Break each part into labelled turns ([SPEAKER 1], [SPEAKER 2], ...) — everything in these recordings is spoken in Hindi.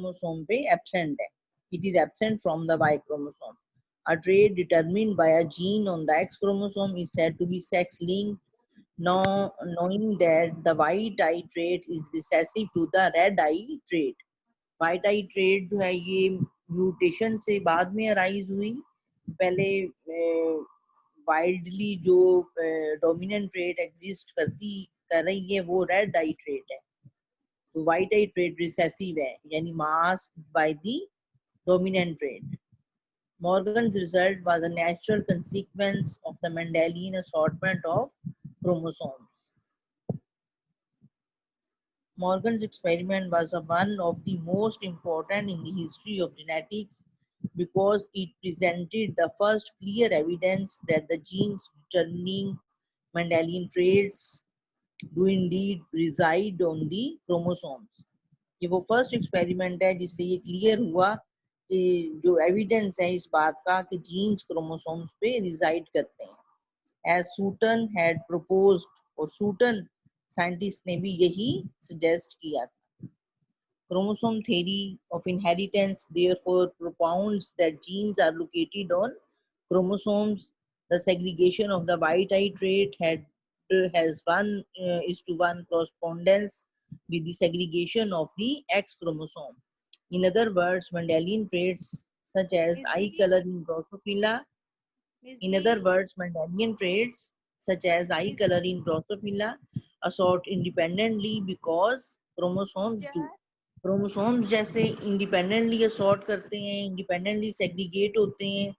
[SPEAKER 1] क्रोमोसोम पे एब्सेंट है. It is absent from the Y chromosome. A trait determined by a gene on the X chromosome is said to be sex-linked. Now, knowing that the white eye trait is recessive to the red eye trait. White eye trait जो है ये म्यूटेशन से बाद में अराइज हुई. पहले वाइल्डली जो डोमिनेंट ट्रेट एग्जिस्ट कर रही है वो रेड आई ट्रेट है. तो व्हाइट आई ट्रेट रिसेसिव है यानी masked by the dominant trait. Morgan's result was a natural consequence of the Mendelian assortment of chromosomes. Morgan's experiment was one of the most important in the history of genetics because it presented the first clear evidence that the genes determining Mendelian traits do indeed reside on the chromosomes. ये वो फर्स्ट एक्सपेरिमेंट है जिससे ये क्लियर हुआ कि जो एविडेंस है इस बात का कि जीन्स क्रोमोसोम्स पे रिजाइड करते हैं. एज सूटन हैड प्रपोज्ड, और सूटन साइंटिस्ट ने भी यही सजेस्ट किया था. Chromosome theory of inheritance therefore propounds that genes are located on chromosomes. The segregation of the white eye trait has 1:1 correspondence with the segregation of the X chromosome. In other words, Mendelian traits such as eye color in Drosophila assort independently because chromosomes do. Chromosomes जैसे इंडिपेंडेंटली असॉर्ट करते हैं, इंडिपेंडेंटली सेग्रीगेट होते हैं,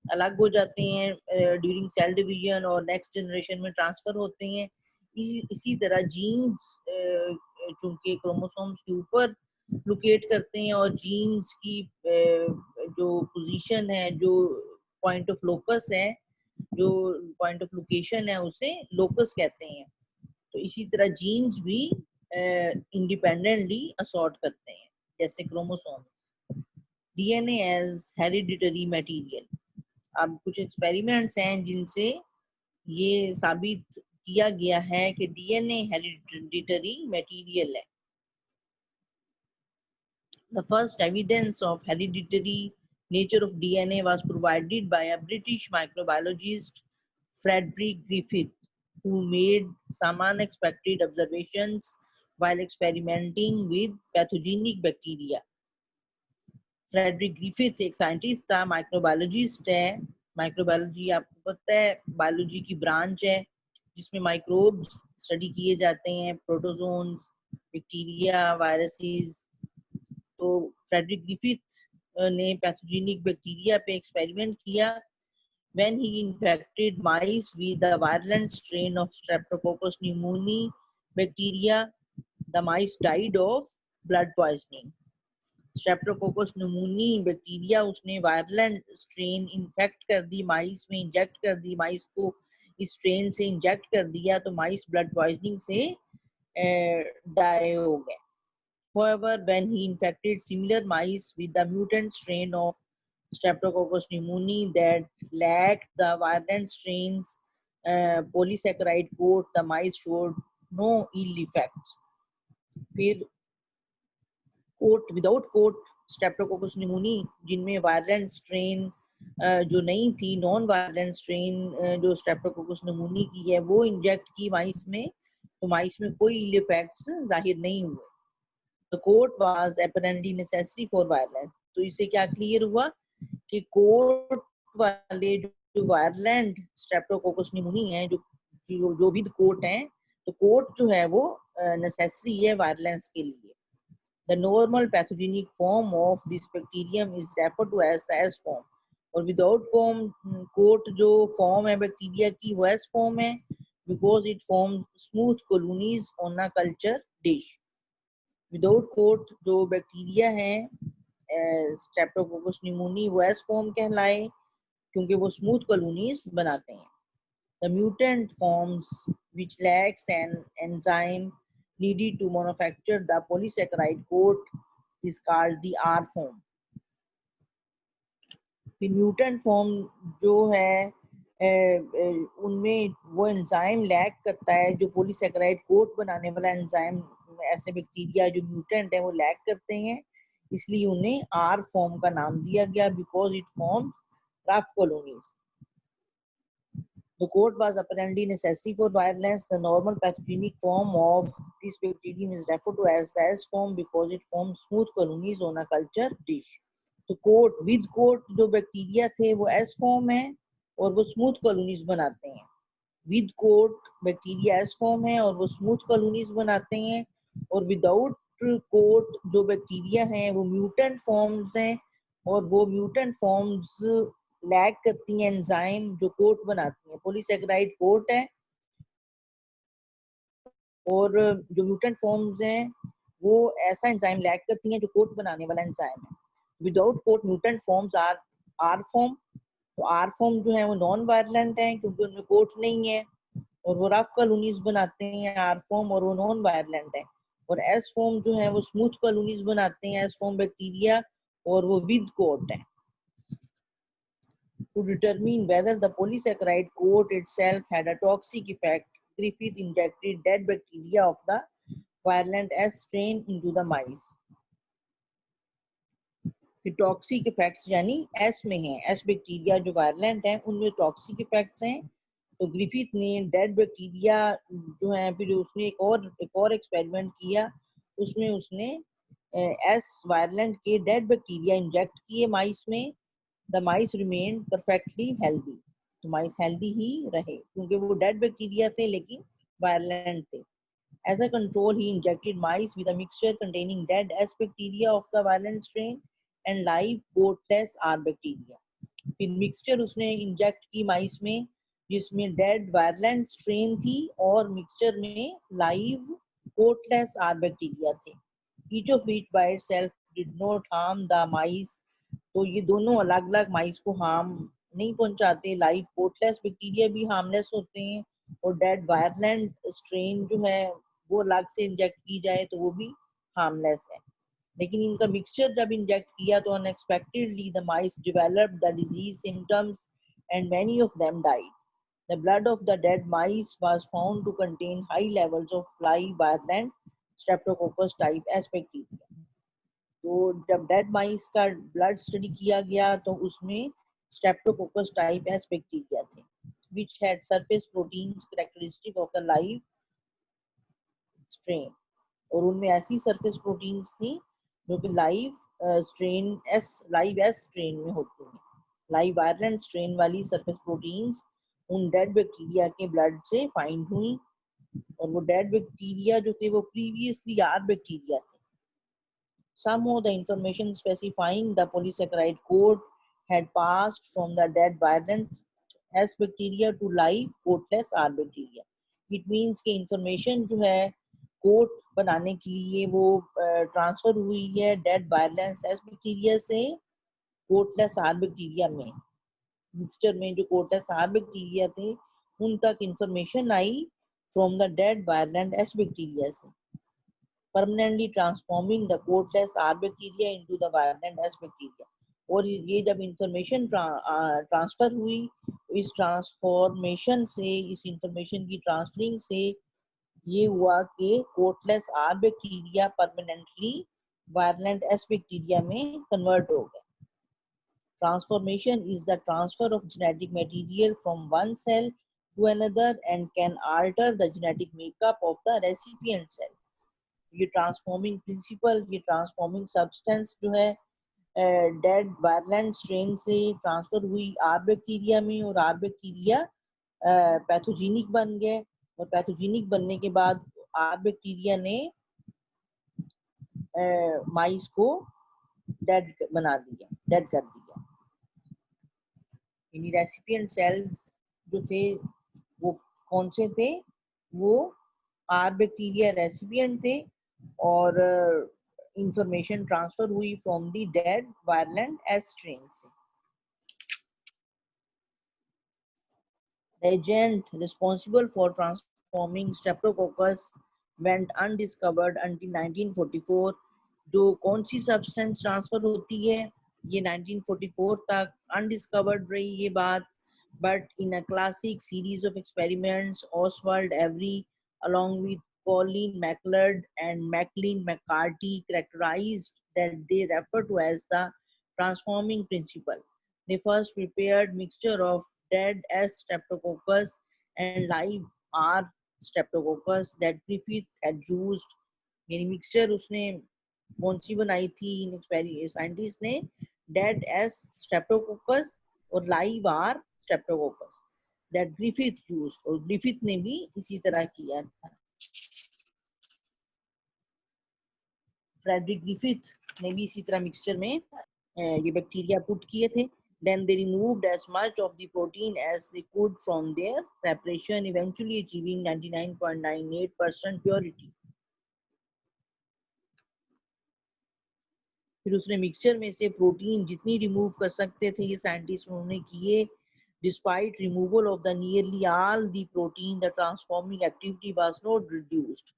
[SPEAKER 1] अलग हो जाते हैं ड्यूरिंग सेल डिवीजन और नेक्स्ट जनरेशन में ट्रांसफर होते हैं. इसी तरह जीन्स चूंकि क्रोमोसोम्स के ऊपर लोकेट करते हैं और जीन्स की जो पोजीशन है, जो पॉइंट ऑफ लोकस है, जो पॉइंट ऑफ लोकेशन है उसे लोकस कहते हैं. तो इसी तरह जीन्स भी इंडिपेंडेंटली असॉर्ट करते हैं जैसे chromosomes. DNA as hereditary material. अब कुछ एक्सपेरिमेंट्स हैं जिनसे ये साबित किया गया है कि डीएनए हेरिडिटरी मटेरियल है. The first evidence of hereditary nature of DNA was provided by a British microbiologist, Frederick Griffith, who made some unexpected observations while experimenting with pathogenic bacteria. Frederick Griffith एक साइंटिस्ट था, माइक्रोबायोलॉजिस्ट है. माइक्रोबायोलॉजी आपको पता है बायोलॉजी की ब्रांच है जिसमें माइक्रोब्स स्टडी किए जाते हैं, प्रोटोजोन्स, बैक्टीरिया, वायरसेस. तो फ्रेडरिक ग्रिफिथ ने पैथोजेनिक बैक्टीरिया पे एक्सपेरिमेंट किया. When he infected mice with the virulent strain of Streptococcus pneumoniae bacteria, the mice died of blood poisoning. Streptococcus pneumoniae bacteria उसने वायरलेंट स्ट्रेन इन्फेक्ट कर दी माइस में, इंजेक्ट कर दी माइस को, इस स्ट्रेन से इंजेक्ट कर दिया तो माइस ब्लड पॉइजनिंग से डाई हो गए. However, when he infected similar mice with the mutant strain of Streptococcus pneumoniae that lacked the virulent strain's polysaccharide coat, the mice showed no ill effects. फिर विदाउट कोट स्ट्रेप्टोकोकस pneumoniae जिनमें वायरलेंट स्ट्रेन जो नहीं थी, नॉन वायरलेंट स्ट्रेन जो स्ट्रेप्टोकोकस pneumoniae की है वो इंजेक्ट की माइस में, तो माइस में कोई इल इफेक्ट्स जाहिर नहीं हुए. The coat was apparently necessary for violence. तो इससे क्या क्लियर हुआ कि कोट वाले जो वायरलेंट स्ट्रेप्टोकोकस pneumoniae है, जो विद कोट है, तो कोट जो है वो नेसेसरी है वायरलेंस के लिए. The normal pathogenic form of this bacterium is referred to as the S form. और without form कोट जो फॉर्म है बैक्टीरिया की वो S form है because it forms smooth colonies on a culture dish. Without coat जो बैक्टीरिया है स्ट्रेप्टोकोकस pneumoniae वो एस फॉर्म कहलाए क्योंकि वो स्मूथ कॉलोनीज बनाते हैं. The mutant forms which lacks an enzyme needed to manufacture the polysaccharide coat is called the R form. The mutant form जो है उनमें वो एंजाइम लैक करता है, जो पॉलीसैकेराइड कोट बनाने वाला एंजाइम ऐसे बैक्टीरिया जो म्यूटेंट है वो लैक करते हैं, इसलिए उन्हें आर फॉर्म का नाम दिया गया because it forms rough colonies. The coat was apparently necessary for violence. The normal pathogenic form of this bacterium is referred to as the S form because it forms smooth colonies on a culture dish. तो कोट विद कोट जो बैक्टीरिया थे वो एस फॉर्म है और वो स्मूथ कॉलोनीज बनाते हैं. With coat bacteria S form है और वो स्मूथ कॉलोनीज बनाते हैं. और विदाउट कोट जो बैक्टीरिया हैं वो म्यूटेंट फॉर्म्स हैं और वो म्यूटेंट फॉर्म्स लैक करती हैं एंजाइम जो कोट बनाती हैं. पॉलीसैकेराइड कोट है और जो म्यूटेंट फॉर्म्स हैं वो ऐसा एंजाइम लैक करती हैं जो कोट बनाने वाला एंजाइम है. Without coat mutant forms R form. तो आर फॉर्म जो है वो नॉन वायलेंट है क्योंकि उनमें कोट नहीं है और वो रफ कॉलोनीज बनाते हैं आर फॉर्म और वो नॉन वायलेंट है. और एस फॉर्म जो है वो स्मूथ कॉलोनीज बनाते हैं एस फॉर्म बैक्टीरिया और वो विद कोट है. To determine whether the polysaccharide coat itself had a toxic effect, Griffith injected dead bacteria of the virulent S strain into the mice. Toxic effects यानी एस में है, एस बैक्टीरिया जो वायलेंट है उनमें टॉक्सिक इफेक्ट्स हैं. तो ग्रिफिथ ने डेड बैक्टीरिया जो है फिर उसने एक और एक्सपेरिमेंट किया. उसमें उसने एस वायलेंट के डेड बैक्टीरिया इंजेक्ट किए माइस में. The mice remained perfectly healthy. तो माइस हेल्दी ही रहे क्योंकि वो डेड बैक्टीरिया थे लेकिन वायलेंट थे. As a control, he injected mice with a mixture containing dead S bacteria of the virulent strain and live coatless R bacteria. फिर मिक्सचर उसने इंजेक्ट की माइस में जिसमें डेड वायलेंट स्ट्रेन थी और मिक्सचर में लाइव कोटलेस आर बैक्टीरिया थे. Each of which by itself did not harm the mice. तो ये दोनों अलग अलग माइस को हार्म नहीं पहुंचाते. लाइव कोटलेस बैक्टीरिया भी हार्मलेस होते हैं और डेड वायलेंट स्ट्रेन जो है वो अलग से इंजेक्ट की जाए तो वो भी हार्मलेस है. लेकिन इनका मिक्सचर जब इंजेक्ट किया तो unexpectedly the mice developed the disease symptoms and many of them died. The blood of the dead mice was found to contain high levels of fly virulent Streptococcus type S bacteria. तो जब डेड माइस का ब्लड स्टडी किया गया तो उसमें स्ट्रेप्टोकोकस टाइप एस बैक्टीरिया थे which had surface proteins characteristic of the live strain. और उनमें ऐसी सरफेस प्रोटीन्स थी जो कि लाइव एस स्ट्रेन में होती हैं. लाइव वायलेंट स्ट्रेन वाली सरफेस प्रोटीन्स उन डेड बैक्टीरिया के ब्लड से फाइंड हुई और वो डेड बैक्टीरिया जो थे वो प्रीवियसली आर बैक्टीरिया थे. Somehow the information specifying the polysaccharide code had passed from the dead virulent S bacteria to live coatless R bacteria. It means कि information जो है कोट बनाने के लिए वो ट्रांसफर हुई है डेड वायलेंस एस बैक्टीरिया से कोटलेस आर बैक्टीरिया में. मिक्सचर में जो कोटलेस आर बैक्टीरिया थे उन तक information I from the dead violent S bacteria से, permanently transforming the coatless R bacteria into the virulent S bacteria. और ये जब इंफॉर्मेशन ट्रांसफर हुई इस ट्रांसफॉर्मेशन से इस इंफॉर्मेशन की ट्रांसफरिंग से ये हुआ कि coatless R bacteria permanently violent S bacteria में कन्वर्ट हो गए. Transformation is the transfer of genetic material from one cell to another and can alter the genetic makeup of the recipient cell. ये ट्रांसफॉर्मिंग प्रिंसिपल ये ट्रांसफॉर्मिंग सब्सटेंस जो है डेड वायलेंट स्ट्रेन से ट्रांसफर हुई आर बैक्टीरिया में और आर बैक्टीरिया पैथोजेनिक बन गए और पैथोजेनिक बनने के बाद आर बैक्टीरिया ने माइस को डेड बना दिया, डेड कर दिया. यानी रेसिपिएंट सेल्स जो थे वो कौन से थे? वो आर बैक्टीरिया रेसिपिएंट थे और इंफॉर्मेशन ट्रांसफर हुई from the dead violent S strain से. The agent responsible for transforming Streptococcus went undiscovered until 1944. जो कौन सी सब्सटेंस ट्रांसफर होती है ये 1944 तक अनडिस्कवर्ड रही ये बात. But in a classic series of experiments, Oswald Avery, along with Colin MacLeod and Maclean McCarthy characterized that they refer to as the transforming principle. They first prepared mixture of dead S. streptococcus and live R. streptococcus that Griffith had used. यानी मिक्सचर उसने कौन सी बनाई थी साइंटिस्ट ने, डेड एस स्ट्रेप्टोकोकस और live R Streptococcus that Griffith used, और ग्रिफिथ ने भी इसी तरह किया था। फ्रेडरिक ग्रिफिथ ने भी इसी तरह मिक्सचर में ये बैक्टीरिया पुट किए थे। Then they removed as much of the protein as they could from their preparation, eventually achieving 99.98% purity. फिर उसने मिक्सचर में से प्रोटीन जितनी रिमूव कर सकते थे ये साइंटिस्ट उन्होंने किए। Despite removal of the nearly all the protein, the transforming activity was not reduced.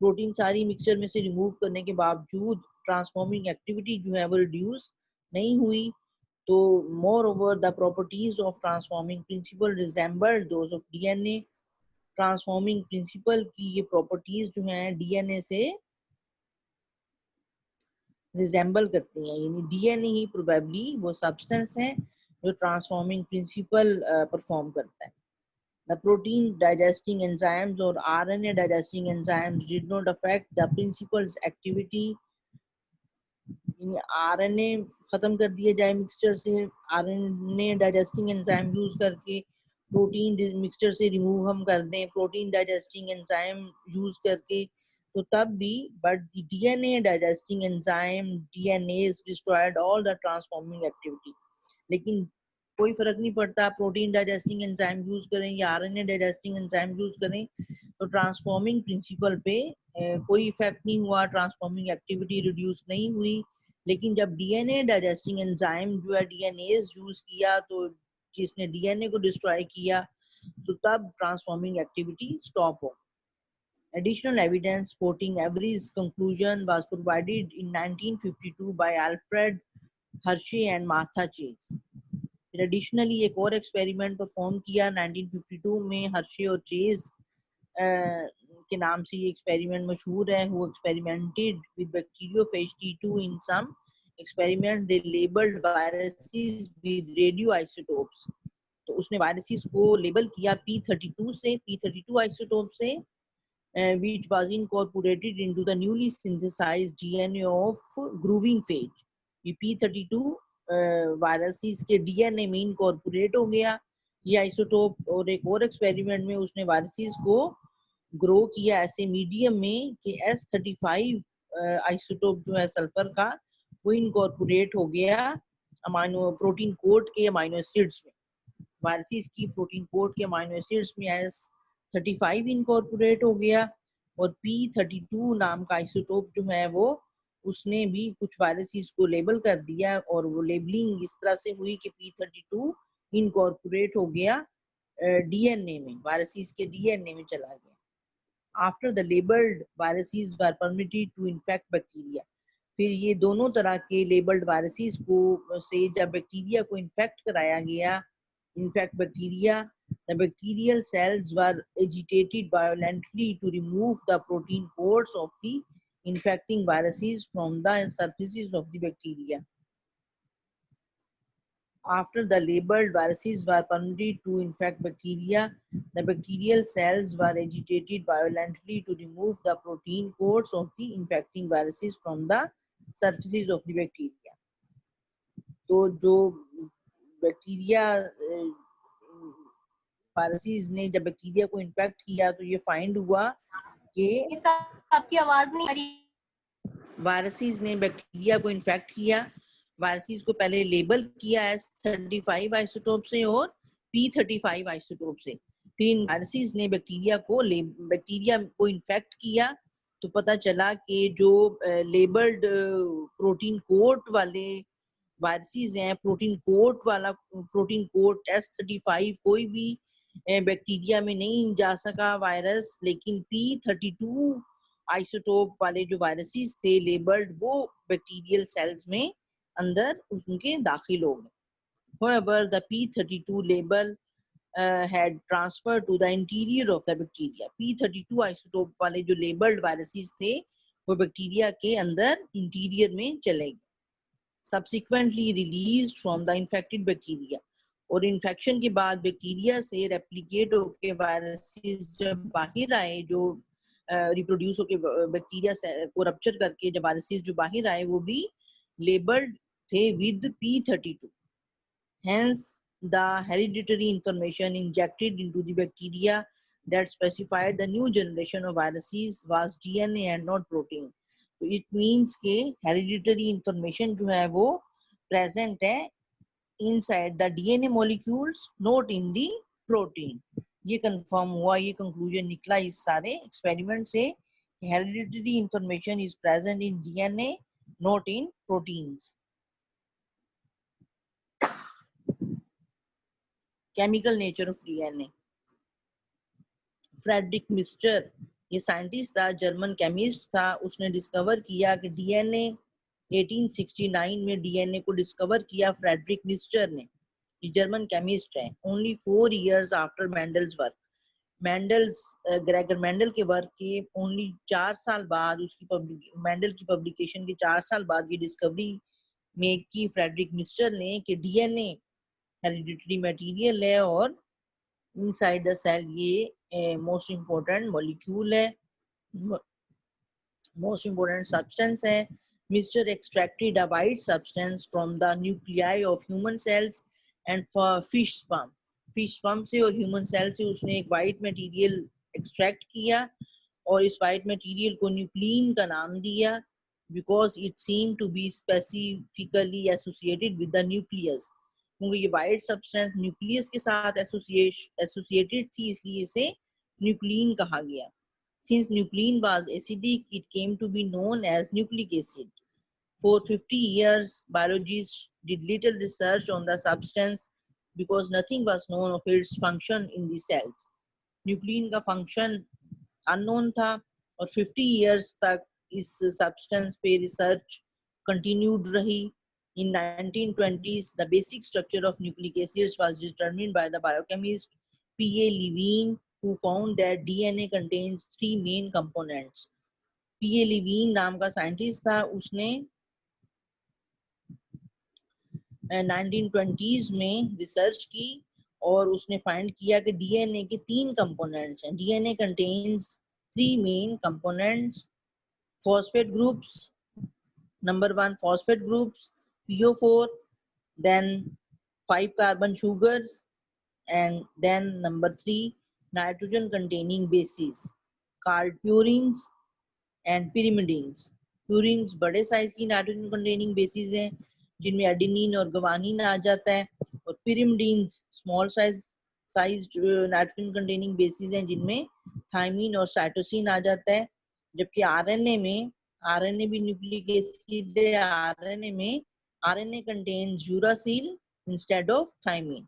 [SPEAKER 1] Protein सारी मिक्सचर में से रिमूव करने के बावजूद ट्रांसफॉर्मिंग एक्टिविटी जो है वो रिड्यूस नहीं हुई। तो moreover the properties of transforming principle resembled those of DNA. Transforming principle की ये प्रॉपर्टीज जो हैं डीएनए से रिजेंबल करती हैं, यानी डीएनए ही प्रोबेबली वो सब्सटेंस है जो ट्रांसफॉर्मिंग प्रिंसिपल परफॉर्म करता है। The protein digesting enzymes or RNA digesting enzymes did not affect the principal's activity. RNA खत्म कर दिया जाए मिक्सचर से, आरएनए डाइजेस्टिंग एंजाइम यूज करके प्रोटीन मिक्सचर से रिमूव हम कर दें प्रोटीन डाइजेस्टिंग एंजाइम यूज करके, तो तब भी but DNA digesting enzyme DNA destroyed all the transforming activity. लेकिन कोई फर्क नहीं पड़ता प्रोटीन डाइजेस्टिंग एंजाइम यूज करें या आरएनए डाइजेस्टिंग एंजाइम यूज करें, तो ट्रांसफॉर्मिंग प्रिंसिपल पे कोई इफेक्ट नहीं हुआ, ट्रांसफॉर्मिंग एक्टिविटी रिड्यूस नहीं हुई। लेकिन जब डीएनए डाइजेस्टिंग एंजाइम जो है डीएनए यूज किया, तो जिसने डीएनए को डिस्ट्रॉय किया, तो तब ट्रांसफॉर्मिंग एक्टिविटी स्टॉप हो। Additional evidence supporting Avery's conclusion was provided in 1952 by Alfred Hershey and Martha Chase. फिर एडिशनली एक और एक्सपेरिमेंट परफॉर्म किया 1952 में हर्शे और चेज के नाम से ये एक्सपेरिमेंट मशहूर है। वो experimented with bacteriophage T2 in some experiment they labelled viruses with radioisotopes. तो उसने वायरसेस को लेबल किया P32 आइसोटोप से which was incorporated into the newly synthesized DNA of grooving phage. ये P32 वायरसेस के डीएनए में इनकॉर्पोरेट हो गया ये आइसोटोप। और एक और एक्सपेरिमेंट में उसने वायरसेस को ग्रो किया ऐसे मीडियम में कि S35 आइसोटोप जो है सल्फर का वो इनकॉर्पोरेट हो गया अमाइनो प्रोटीन कोड के अमाइनो एसिड्स में। वायरसेस की प्रोटीन कोड के अमाइनो एसिड्स में S35 इनकॉर्पोरेट हो गया, और P32 नाम का आइसोटोप जो है वो उसने भी कुछ वायरसेस को लेबल कर दिया, और वो लेबलिंग इस तरह से हुई कि P32 इनकॉर्पोरेट हो गया डीएनए में, वायरसेस के डीएनए में चला गया। After the labelled viruses were permitted to infect bacteria. फिर ये दोनों तरह के लेबल्ड वायरसेस को से जब बैक्टीरिया को इन्फेक्ट कराया गया, in fact bacteria, the bacterial cells were agitated violently to remove the protein codes of the infecting viruses from the surfaces of the bacteria. After the labeled viruses were permitted to infect bacteria, the bacterial cells were agitated violently to remove the protein codes of the infecting viruses from the surfaces of the bacteria. तो जो बैक्टीरिया वायरसेस ने जब बैक्टीरिया को इन्फेक्ट किया तो ये फाइंड हुआ कि
[SPEAKER 2] आपकी आवाज नहीं आ रही।
[SPEAKER 1] वायरसेस ने बैक्टीरिया को इन्फेक्ट किया, वायरसेस को पहले लेबल किया S35 आइसोटोप से और P35 आइसोटोप से। फिर इन वायरसेस ने बैक्टीरिया को इन्फेक्ट किया, तो पता चला कि जो लेबल्ड प्रोटीन कोड वाले वायरसेस हैं, प्रोटीन कोड S35 कोई भी बैक्टीरिया में नहीं जा सका वायरस, लेकिन P32 आइसोटोप वाले जो वायरसेस थे लेबल्ड, वो बैक्टीरियल सेल्स में अंदर उनके दाखिल हो गए। However, the P32 label had transferred to the interior of the bacteria. P32 isotope वाले जो लेबल्ड वायरसेस थे वो बैक्टीरिया के अंदर इंटीरियर में चले गए. Subsequently released from the infected bacteria. और इन्फेक्शन के बाद बैक्टीरिया से रेप्लिकेट होके वायरसेस जब बाहर आए, जो रिप्रोड्यूस होके बैक्टीरिया को रप्चर करके जब वायरसेस जो बाहर आए वो भी लेबल्ड थे with P32. Hence the hereditary information injected into the bacteria that specified the new generation of viruses was DNA and not protein. So it means के hereditary information जो है वो present है inside the DNA molecules, not in the protein. ये confirm हुआ, ये conclusion निकला इस सारे experiment से कि hereditary information is present in DNA, not in proteins. Chemical nature of DNA. Frederick Miescher ये साइंटिस्ट था, जर्मन केमिस्ट था. उसने डिस्कवर किया कि डीएनए 1869 में डीएनए को डिस्कवर किया फ्रेडरिक मिस्टर ने. ये जर्मन केमिस्ट है. Only 4 years after Mendel's work. Gregor Mendel के वर्क के ओनली 4 साल बाद उसकी मेंडल की पब्लिकेशन के 4 साल बाद ये डिस्कवरी मेक की फ्रेडरिक मिस्टर ने कि डीएनए हेरिडिटरी मटेरियल है और इनसाइड द सेल ये मोस्ट इम्पोर्टेंट मॉलिक्यूल है, मोस्ट इम्पोर्टेंट सब्सटेंस है. Mister extracted a white substance from the nuclei of human cells and fish sperm. Fish sperm से और ह्यूमन सेल से उसने एक वाइट मटेरियल एक्सट्रैक्ट किया और इस वाइट मटेरियल को न्यूक्लिन का नाम दिया because it seem to be specifically associated with the nucleus. क्योंकि ये वाइट सब्सटेंस न्यूक्लियस के साथ एसोसिएटेड थी इसलिए इसे न्यूक्लिन कहा गया. Since nuclein was acidic, it came to be known as nucleic acid. For 50 years, biologists did little research on the substance because nothing was known of its function in the cells. Nuclein का function unknown था और 50 years तक इस substance पे research continued रही. In 1920s, the basic structure of nucleic acids was determined by the biochemist P.A. Levine, who found that DNA contains 3 main components. P.A. Levine नाम का साइंटिस्ट था. उसने 1920s में रिसर्च की और उसने फाइंड किया कि डीएनए के 3 कंपोनेंट्स हैं. DNA contains 3 main components. phosphate groups, number 1 phosphate groups PO4, then 5 carbon sugars, and then number 3 nitrogen containing bases called purines and pyrimidines. Purines बड़े साइज की नाइट्रोजन कंटेनिंग बेसिस हैं जिनमें एडेनिन और ग्वानिन आ जाता है और pyrimidines small size nitrogen containing bases हैं जिनमें थायमिन और साइटोसिन आ जाता है. जबकि आरएनए भी न्यूक्लिक एसिड है. RNA contains uracil instead of thymine.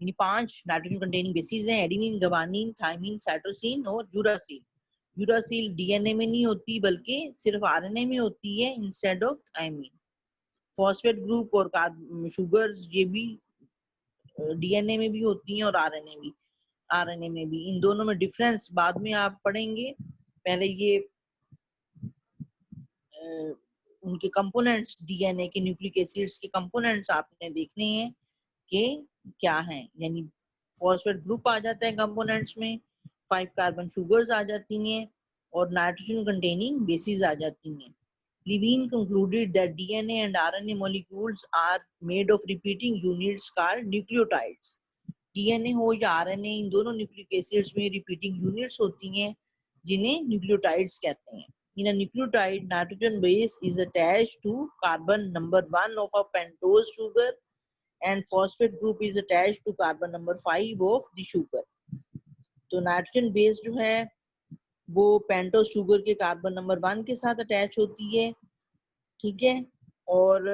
[SPEAKER 1] यानी 5 नाइट्रोजन कंटेनिंग बेसिस हैं, एडेनिन, ग्वानिन, थायमिन, साइटोसिन और यूरासिल. यूरासिल डीएनए में नहीं होती बल्कि सिर्फ आरएनए में होती है instead of thymine. Phosphate group और शुगर्स ये भी डीएनए में भी होती हैं और आरएनए में भी. इन दोनों में डिफरेंस बाद में आप पढ़ेंगे. पहले ये उनके कंपोनेंट्स, डीएनए के न्यूक्लिक एसिड्स के कंपोनेंट्स आपने देखने हैं कि क्या हैं. यानी फॉस्फेट ग्रुप आ जाता है कंपोनेंट्स में, 5 कार्बन शुगर्स आ जाती हैं और नाइट्रोजन कंटेनिंग बेसिस आ जाती हैं. Levine concluded that DNA and RNA molecules are made of repeating units called nucleotides. DNA हो या RNA, इन दोनों न्यूक्लिक एसिड्स में रिपीटिंग यूनिट्स होती हैं जिन्हें न्यूक्लियोटाइड्स कहते हैं. In a nucleotide, nitrogen base is attached to carbon number 1 of a pentose sugar and phosphate group is attached to carbon number 5 of the sugar. तो नाइट्रोजन बेस जो है वो पेंटोस शुगर के कार्बन नंबर 1 के साथ अटैच होती है, ठीक है. और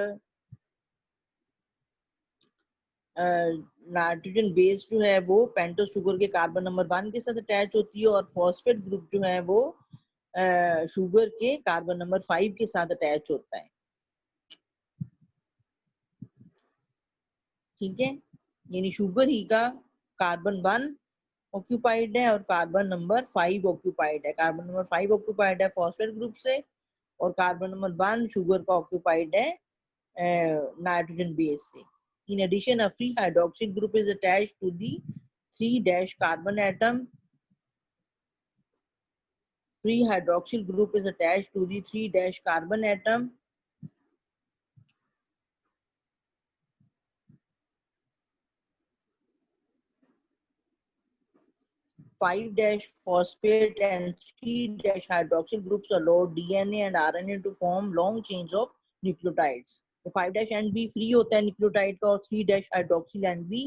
[SPEAKER 1] नाइट्रोजन बेस जो है वो पेंटोस शुगर के कार्बन नंबर 1 के साथ अटैच होती है और फॉस्फेट ग्रुप जो है वो शुगर के कार्बन नंबर 5 के साथ अटैच होता है, ठीक है. यानी शुगर ही का कार्बन 1 ऑक्यूपाइड है और कार्बन नंबर 5 ऑक्यूपाइड है। कार्बन नंबर 5 ऑक्यूपाइड है फॉस्फेट ग्रुप से और कार्बन नंबर 1 शुगर का ऑक्यूपाइड है नाइट्रोजन बेस से। In addition, a free hydroxyl group is attached to the 3' carbon atom. Free hydroxyl group is attached to the 3' carbon atom. 5' phosphate and 3' hydroxyl groups allow DNA and RNA to form long chains of nucleotides. 5' and भी फ्री होता है न्यूक्लियोटाइड का और 3' हाइड्रोक्सिल एंड भी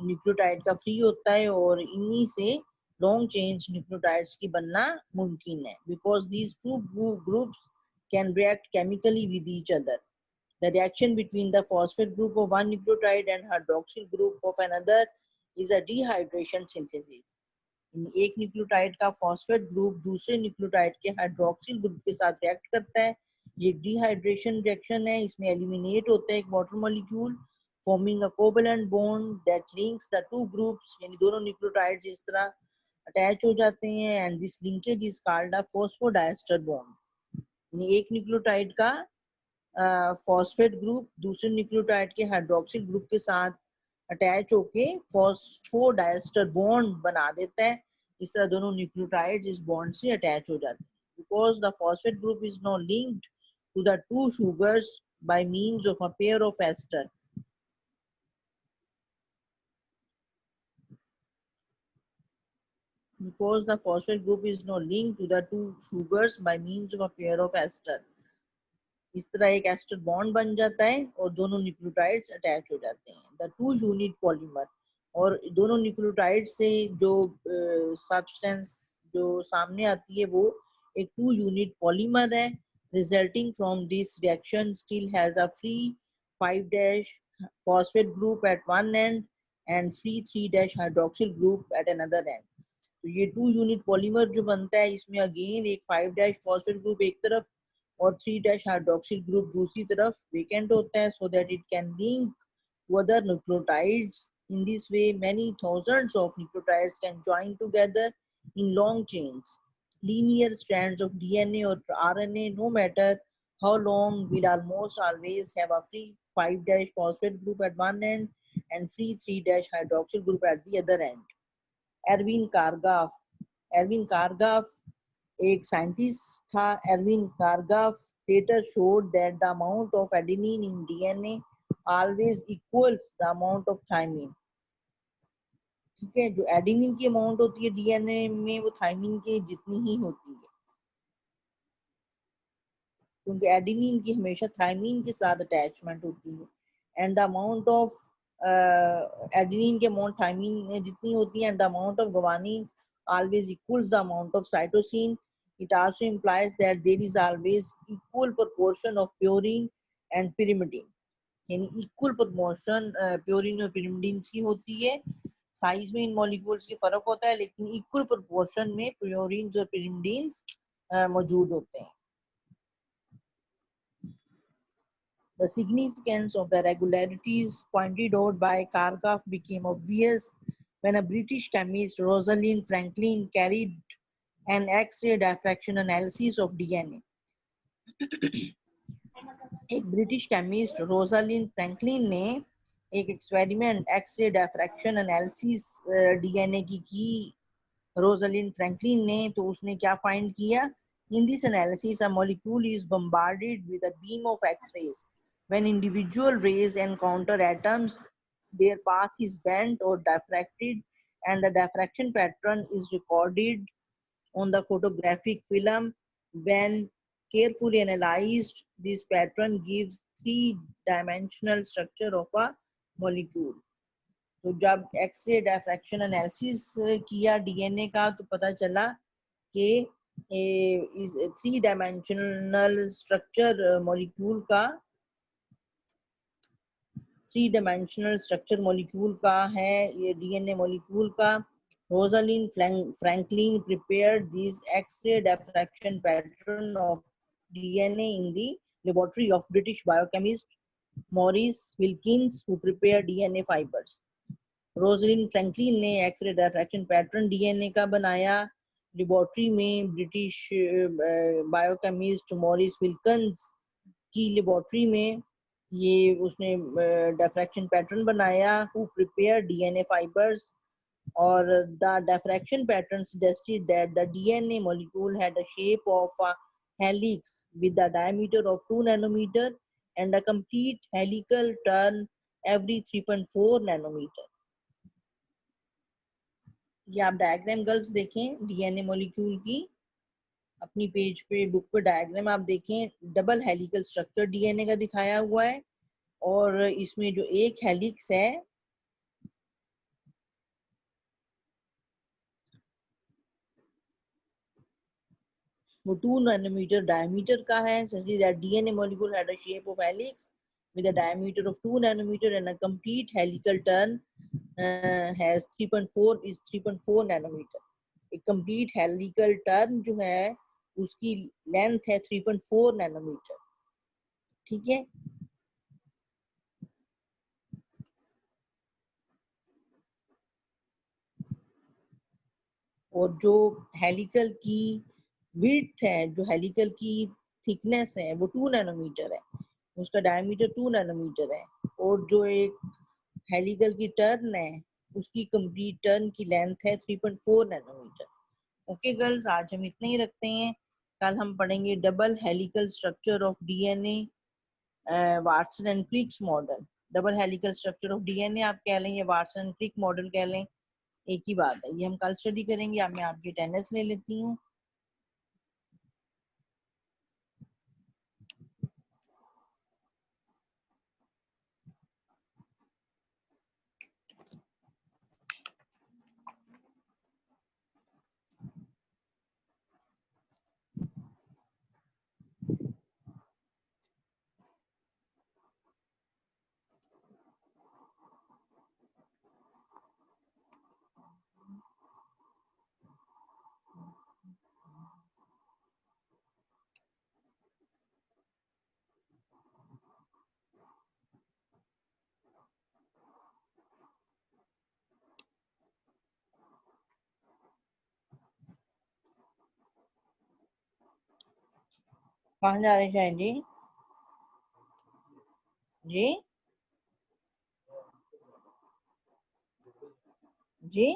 [SPEAKER 1] न्यूक्लियोटाइड का फ्री होता है और इन्हीं से लॉन्ग चेन्स न्यूक्लियोटाइड्स की बनना मुमकिन है because these two groups can react chemically with each other. The reaction between the phosphate group of one nucleotide and hydroxyl group of another is a dehydration synthesis. एक न्यूक्लियोटाइड का फॉस्फेट ग्रुप दूसरे न्यूक्लियोटाइड के हाइड्रोक्सिल ग्रुप के साथ रिएक्ट करता है. ये डिहाइड्रेशन रिएक्शन है. इसमें एलिमिनेट होता है एक water molecule forming a covalent bond that links the two groups. यानी दोनों न्यूक्लियोटाइड्स इस तरह अटैच हो जाते हैं and this linkage is called a phosphodiester bond. यानी एक न्यूक्लियोटाइड का फॉस्फेट ग्रुप दूसरे न्यूक्लियोटाइड के हाइड्रोक्सिल ग्रुप के साथ अटैच होके फॉस्फोडाइस्टर बॉन्ड बना देता है. इस तरह दोनों न्यूक्लियोटाइड्स इस बॉन्ड से अटैच हो जाते हैं. Because the phosphate group is now linked to the two sugars by means of a pair of ester. Because the phosphate group is now linked to the two sugars by means of a pair of ester. इस तरह एक एस्टर बॉन्ड बन जाता है और दोनों न्यूक्लियोटाइड्स अटैच हो जाते हैं. द टू यूनिट पॉलीमर और दोनों न्यूक्लियोटाइड से जो सब्सटेंस जो सामने आती है वो एक टू यूनिट पॉलीमर है. Resulting from this reaction still has a free 5' phosphate group at one end and free 3' hydroxyl group at another end. तो ये टू यूनिट पॉलीमर जो बनता है इसमें अगेन एक 5' फॉस्फेट ग्रुप एक तरफ और 3' हाइड्रोक्सिल ग्रुप दूसरी तरफ वेकेंट होता है so that it can link to other nucleotides. In this way, many thousands of nucleotides can join together in long chains. Linear strands of DNA or RNA, no matter how long, will almost always have a free 5' phosphate group at one end and free 3' hydroxyl group at the other end. Erwin Kargaf एक साइंटिस्ट था. Erwin Chargaff later showed that the amount of adenine in DNA always equals the amount of thymine. ठीक है, जो एडेनिन की अमाउंट होती है डीएनए में वो थायमिन के जितनी ही होती है क्योंकि एडेनिन की हमेशा थायमिन के साथ अटैचमेंट होती है. And the amount of adenine के अमाउंट थायमिन जितनी होती है and the amount of guanine always equals the amount of cytosine. It also implies that there is always equal proportion of purine and pyrimidine. यानी इक्वल प्रोपोर्शन प्योरिन और pyrimidine की होती है. साइज में इन मॉलिक्यूल्स के फर्क होता है लेकिन इक्वल प्रोपोर्शन में प्योरिन्स और pyrimidines मौजूद होते हैं. The significance of the regularities pointed out by Kargaf became obvious when a British chemist, Rosalind Franklin, carried an X-ray diffraction analysis of DNA. एक ब्रिटिश केमिस्ट रोजालिंड फ्रैंकलिन ने एक experiment X-ray diffraction analysis DNA की रोजालिंड फ्रैंकलिन ने. तो उसने क्या फाइंड किया? In this analysis, a molecule is bombarded with a beam of X-rays. When individual rays encounter atoms, their path is bent or diffracted, and the diffraction pattern is recorded on the photographic film. When carefully analyzed, this pattern gives three-dimensional structure of a molecule. तो जब एक्सरे डिफ्रैक्शन एनालिसिस किया डीएनए का तो पता चला कि थ्री डायमेंशनल स्ट्रक्चर मॉलिक्यूल का है ये डीएनए मॉलिक्यूल का. Rosalind Franklin prepared this X-ray diffraction pattern of DNA in the laboratory of British biochemist Maurice Wilkins, who prepared DNA fibers. Rosalind Franklin ने एक्सरे डिफ्रैक्शन पैटर्न डीएनए का बनाया। लेबोरेटरी में ब्रिटिश बायोकेमिस्ट मॉरिस विल्कन्स की लेबोरेटरी में ये उसने डिफ्रैक्शन पैटर्न बनाया। हु प्रिपेयर डीएनए फाइबर्स, और the diffraction pattern suggested that the DNA molecule had a shape of a helix with a diameter of 2 nanometer and a complete helical turn every 3.4 nanometer. ये आप डायग्राम गर्ल्स देखें डीएनए मॉलिक्यूल की, अपनी पेज पे बुक पे डायग्राम आप देखें, डबल हेलिकल स्ट्रक्चर डीएनए का दिखाया हुआ है, और इसमें जो एक हेलिक्स है वो 2 nanometer diameter का है. So that DNA molecule had a shape of helix with a diameter of 2 nanometer and a complete helical turn has 3.4 nanometer. एक complete helical turn जो है उसकी लेंथ है 3.4 nanometer. ठीक है. और जो हेलिकल की विड्थ है, जो हेलिकल की थिकनेस है वो 2 नैनोमीटर है, उसका डायमीटर 2 नैनोमीटर है, और जो एक हेलिकल की टर्न है उसकी कंप्लीट टर्न की लेंथ है 3.4 नैनोमीटर. ओके गर्ल्स, आज हम इतना ही रखते हैं. कल हम पढ़ेंगे double helical structure of DNA, Watson and Crick's model. Double helical structure of DNA आप कह लें या वाटसन एंड क्रिक मॉडल कह लें, एक ही बात है. ये हम कल स्टडी करेंगे. अब मैं आपकी अटेंडेंस ले लेती हूँ. कहाँ जा रहे हैं जी? जी जी,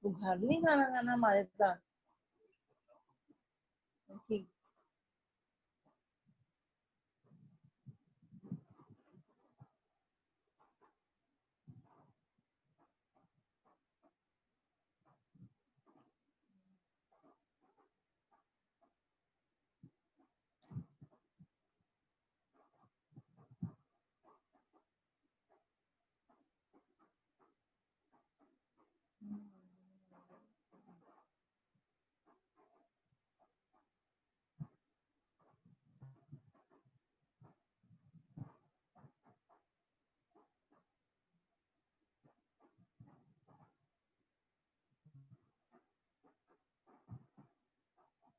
[SPEAKER 1] तो घर नहीं खाना खाना हमारे साथ? ठीक.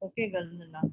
[SPEAKER 1] Okay girls.